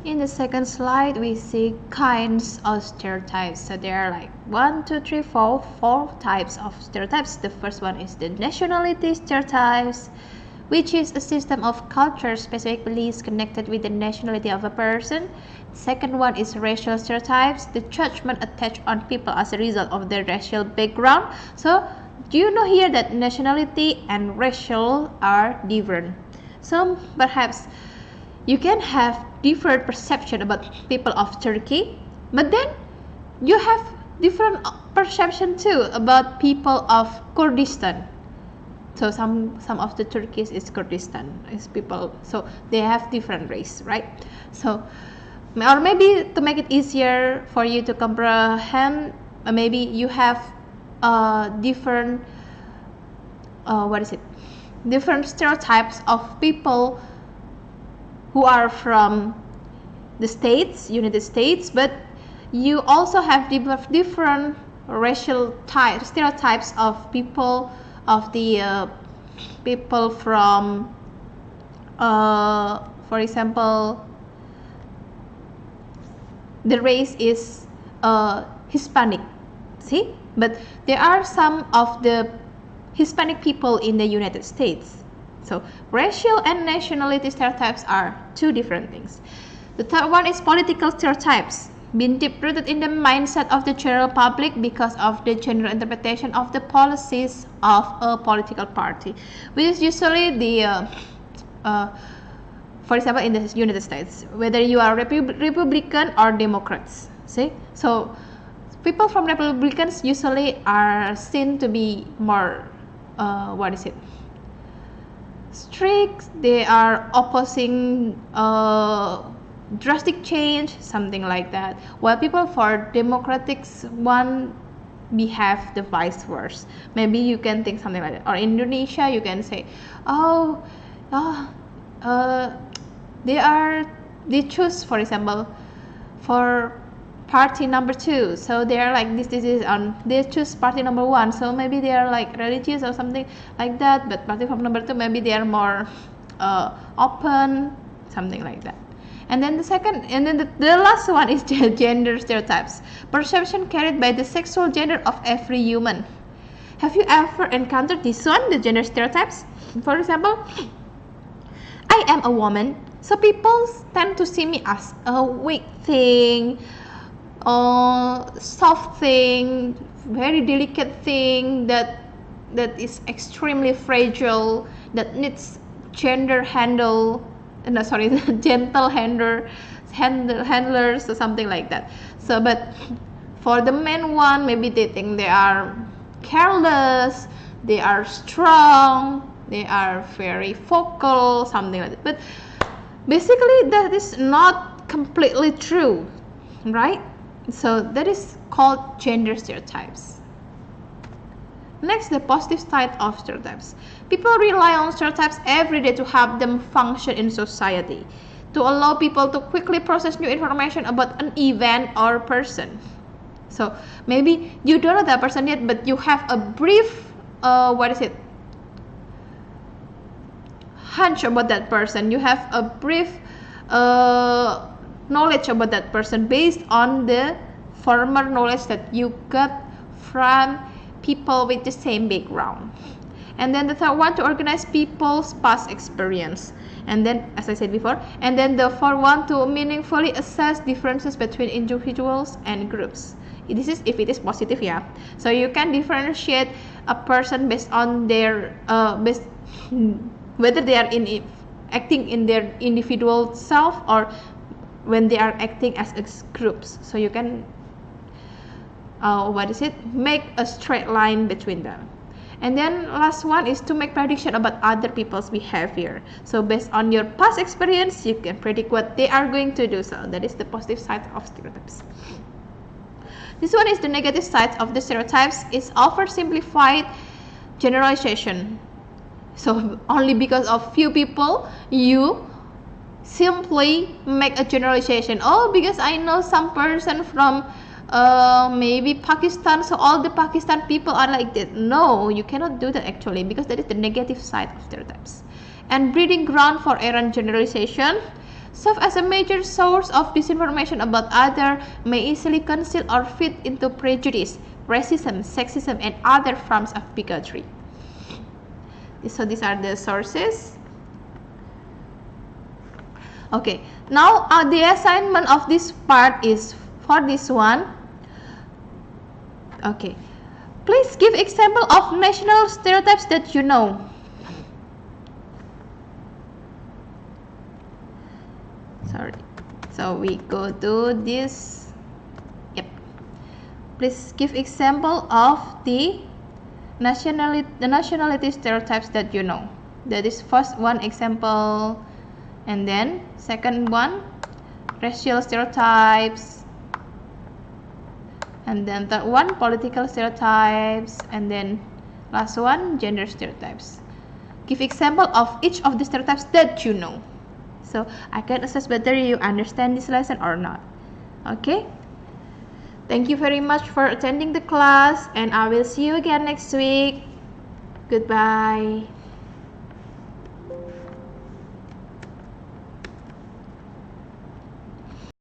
In the second slide, we see kinds of stereotypes. So there are like 1, 2, 3, 4, 4 types of stereotypes. The first one is the nationality stereotypes, which is a system of culture-specific beliefs connected with the nationality of a person. Second one is racial stereotypes, the judgment attached on people as a result of their racial background. So do you know here that nationality and racial are different? So perhaps you can have different perception about people of Turkey, but then you have different perception too about people of Kurdistan. So some of the Turkish is Kurdistan is people, so they have different race, right? So or maybe to make it easier for you to comprehend, maybe you have different different stereotypes of people who are from the States, United States, but you also have different racial stereotypes of people of the people from, for example, the race is Hispanic. See, but there are some of the Hispanic people in the United States. So racial and nationality stereotypes are two different things. The third one is political stereotypes, being deep-rooted in the mindset of the general public because of the general interpretation of the policies of a political party, which is usually the, for example, in the United States, whether you are Republican or Democrats. See, so people from Republicans usually are seen to be more, strict. They are opposing drastic change, something like that, while people for Democrats one behave the vice versa. Maybe you can think something like that. Or in Indonesia you can say, they choose, for example, for party number 2, so they are like this is on, they choose party number 1, so maybe they are like religious or something like that, but party from number 2 maybe they are more open, something like that. And then the last one is gender stereotypes, perception carried by the sexual gender of every human. Have you ever encountered this one, the gender stereotypes? For example, I am a woman, so people tend to see me as a weak thing, soft thing, very delicate thing that is extremely fragile, that needs gentle handlers or something like that. So but for the men one, maybe they think they are careless, they are strong, they are very vocal, something like that. But basically that is not completely true, right? So that is called gender stereotypes. Next, the positive side of stereotypes. People rely on stereotypes every day to help them function in society, to allow people to quickly process new information about an event or person. So maybe you don't know that person yet, but you have a brief hunch about that person. You have a brief knowledge about that person based on the former knowledge that you got from people with the same background. And then the third one, to organize people's past experience. And then, as I said before, and then the fourth one, to meaningfully assess differences between individuals and groups. This is if it is positive, yeah. So you can differentiate a person based on their whether they are acting in their individual self or when they are acting as groups. So you can make a straight line between them. And then last one is to make prediction about other people's behavior. So based on your past experience, you can predict what they are going to do. So that is the positive side of stereotypes. This one is the negative side of the stereotypes. Is oversimplified generalization. So only because of few people, you simply make a generalization. Oh, because I know some person from maybe Pakistan, so all the Pakistan people are like that. No, you cannot do that actually, because that is the negative side of stereotypes. And breeding ground for errant generalization. serve as a major source of disinformation about others, may easily conceal or feed into prejudice, racism, sexism, and other forms of bigotry. So these are the sources. Okay, now the assignment of this part is for this one. Okay, please give example of national stereotypes that you know. Sorry, so we go to this. Yep, please give example of the nationality stereotypes that you know. That is first one example, and then second one racial stereotypes, and then third one political stereotypes, and then last one gender stereotypes. Give example of each of the stereotypes that you know, so I can assess whether you understand this lesson or not. Okay, thank you very much for attending the class, and I will see you again next week. Goodbye.